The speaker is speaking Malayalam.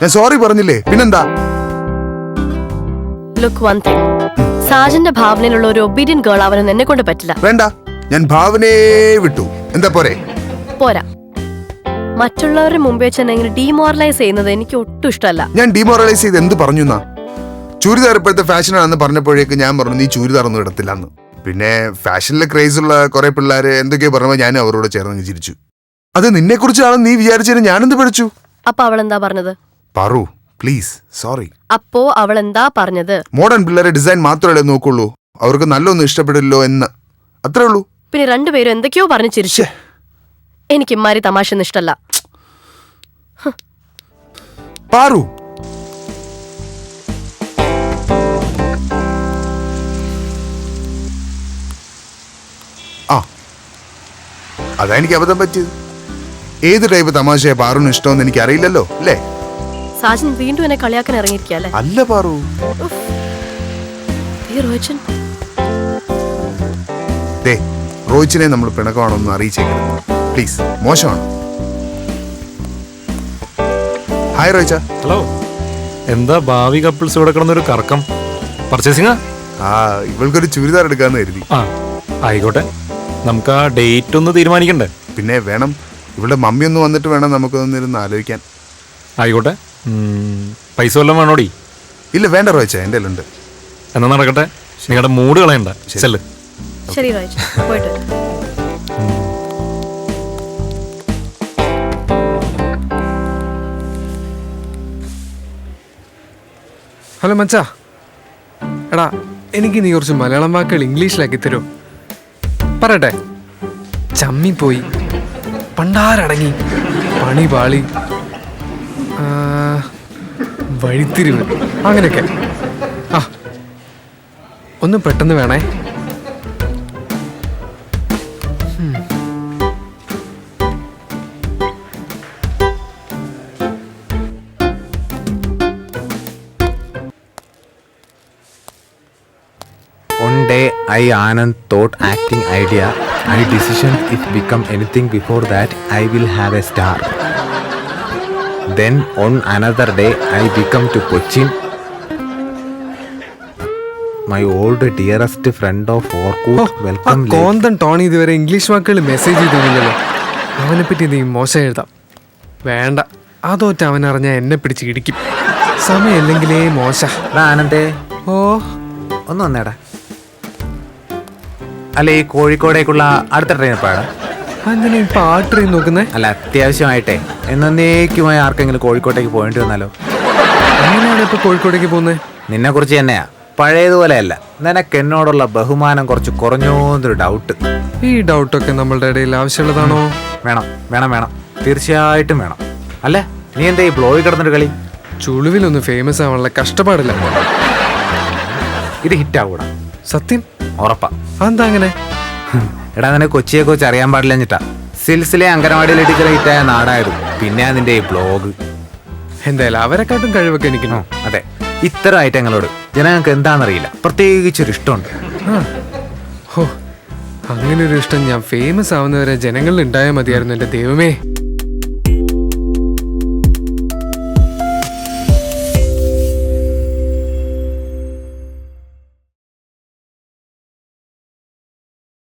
ഞാൻ സോറി പറഞ്ഞില്ലേ, പിന്നെന്താ? ലുക്ക് വൺ തിങ്, സാജന്റെ ഭാവനയിലുള്ള ഒരു ഒബീഡിയന്റ് ഗേൾ ആവാനൊന്നും എന്നെ കൊണ്ട് പറ്റില്ല. വേണ്ട, ഞാൻ ഭാവനയെ വിട്ടു. എന്താ പോരെ? പോരാ, മറ്റുള്ളവരുടെ മുമ്പ് വെച്ച് എന്നെ ഇങ്ങനെ ഡീമോറലൈസ് ചെയ്യുന്നത് എനിക്ക് ഒട്ടും ഇഷ്ടമല്ല. ഞാൻ ഡീമോറലൈസ് ചെയ്ത് എന്ത് പറഞ്ഞു എന്നാ? ചൂരിദാർ ഇപ്പോഴത്തെ ഫാഷനാണെന്ന് പറഞ്ഞപ്പോഴേക്ക് ഞാൻ പറഞ്ഞു നീ ചൂരിദാർ ഒന്നും ഇടത്തില്ലെന്ന്. പിന്നെ ഫാഷനിലെ ക്രേസ് ഉള്ള കുറെ പിള്ളേര് എന്തൊക്കെയോ പറഞ്ഞപ്പോൾ ഞാൻ അവരോട് ചേർന്ന് ചിരിച്ചു. അത് നിന്നെ കുറിച്ചാണെന്ന് നീ വിചാരിച്ചതിന് ഞാനെന്ത് പഠിച്ചു? അപ്പൊ അവളെന്താ പറഞ്ഞത്? പറു പ്ലീസ്, സോറി. അപ്പോ അവളെന്താ പറഞ്ഞത്? മോഡേൺ പിള്ളേരെ ഡിസൈൻ മാത്രമല്ലേ നോക്കുള്ളൂ, അവർക്ക് നല്ലൊന്നും ഇഷ്ടപ്പെടില്ലോ എന്ന്, അത്രേ ഉള്ളൂ. പിന്നെ രണ്ടുപേരും എന്തൊക്കെയോ പറഞ്ഞു ചിരിച്ചു. എനിക്ക് ഇമ്മാരി തമാശ ഒന്നും ഇഷ്ടല്ല. പാറു, ആ അതാ എനിക്ക് അബദ്ധം പറ്റിയത്. ഏത് ടൈപ്പ് തമാശയാ പാറുവിന് ഇഷ്ടമെന്ന് എനിക്ക് അറിയില്ലല്ലോ അല്ലേ? സാജൻ വീണ്ടും എന്നെ കളിയാക്കാൻ ഇറങ്ങിയിരിക്കല്ലേ? അല്ല പാറു, റോയിച്ചിനെ നമ്മൾ പിണക്കമാണോന്ന് അറിയിച്ചേക്കരുത് പ്ലീസ്, മോശമാണ്. ഹായ് റോയിച്ച. ഹലോ, എന്താ ഭാവി കപ്പിൾസ് ഇവിടെ കിടന്നൊരു കറക്കം? പർച്ചേസിംഗാ? ഇവൾക്കൊരു ചുരിദാർ എടുക്കാന്ന് കരുതി. ആ ആയിക്കോട്ടെ, നമുക്ക് ആ ഡേറ്റ് ഒന്ന് തീരുമാനിക്കണ്ടേ? പിന്നെ വേണം, ഇവളുടെ മമ്മി ഒന്ന് വന്നിട്ട് വേണം നമുക്കൊന്നിരുന്ന് ആലോചിക്കാൻ. ആയിക്കോട്ടെ, പൈസ വല്ലതും വേണോടി? ഇല്ല വേണ്ട റോയിച്ച, എൻ്റെ ഉണ്ട്. എന്നാ നടക്കട്ടെ, നിങ്ങളുടെ മൂഡ് കളയണ്ട. ചെല്ല്. ശരി റോയിച്ച, പോയിട്ട് വരാം. ഹലോ മച്ചാ, എടാ എനിക്ക് നീ കുറച്ച് മലയാളം വാക്കുകൾ ഇംഗ്ലീഷിലാക്കി തരുമോ? പറയട്ടെ. ചമ്മിപ്പോയി, പണ്ടാരടങ്ങി, പണി പാളി, വഴിത്തിരിവ്, അങ്ങനെയൊക്കെ. ആ ഒന്ന് പെട്ടെന്ന് വേണേ. One day, I Anand thought acting idea. My decision if become anything before that, I will have a star. Then on another day, I become to Cochin. My old dearest friend of Orkut, welcome late. കോന്തൻ ടോണി ഇതുവരെ ഇംഗ്ലീഷ് വാക്കുകൾ മെസ്സേജ് ചെയ്തില്ലല്ലോ. അവനെ പറ്റി നീ മോശം എഴുതാം. വേണ്ട, അതോറ്റ് അവൻ അറിഞ്ഞാൽ എന്നെ പിടിച്ച് ഇടിക്കും. സമയമില്ലെങ്കിലേ മോശ. ആനന്ദേ, ഓ ഒന്ന് വന്നേടാ. അല്ല, ഈ കോഴിക്കോടേക്കുള്ള അടുത്ത ട്രെയിൻ എപ്പോഴാണ്? അങ്ങനെ ഇപ്പൊ ആ ട്രെയിൻ നോക്കുന്നേ? അല്ല, അത്യാവശ്യമായിട്ടേ എന്നേക്കുമായി ആർക്കെങ്കിലും കോഴിക്കോട്ടേക്ക് പോയിട്ട് വന്നാലോ? അങ്ങനെയാണ് ഇപ്പൊ കോഴിക്കോടേക്ക് പോകുന്നത്? നിന്നെ കുറിച്ച് തന്നെയാ, പഴയതുപോലെയല്ല. നിനക്ക് എന്നോടുള്ള ബഹുമാനം കുറച്ച് കുറഞ്ഞോന്നൊരു ഡൗട്ട്. ഈ ഡൗട്ടൊക്കെ നമ്മളുടെ ഇടയിൽ ആവശ്യമുള്ളതാണോ? വേണം വേണം വേണം, തീർച്ചയായിട്ടും വേണം. അല്ല, നീ എന്താ ഈ ബ്ലോയിൽ കിടന്നൊരു കളി? ചുളുവിലൊന്ന് ഫേമസ് ആവാനുള്ള കഷ്ടപ്പാടില്ല. ഇത് ഹിറ്റാവൂടാ, സത്യം ഉറപ്പാ. അതെന്താ അങ്ങനെ? എടാ, നിനക്ക് കൊച്ചിയെ കുറിച്ച് അറിയാൻ പാടില്ലെന്നിട്ടാ. സിൽസിലെ അങ്കനവാടിയിൽ ഇടിക്കൽ ഹിറ്റായ നാടായിരുന്നു. പിന്നെ അതിന്റെ ഈ ബ്ലോഗ്. എന്തായാലും അവരെക്കാട്ടും കഴിവൊക്കെ എനിക്കണോ? അതെ, ഇത്തരം ഐറ്റങ്ങളോട് ജനങ്ങൾക്ക് എന്താണെന്നറിയില്ല, പ്രത്യേകിച്ചൊരു ഇഷ്ടമുണ്ട്. ഹോ, അങ്ങനെ ഒരു ഇഷ്ടം ഞാൻ ഫേമസ് ആവുന്നവരെ ജനങ്ങളിൽ ഉണ്ടായാൽ മതിയായിരുന്നു എൻ്റെ ദൈവമേ.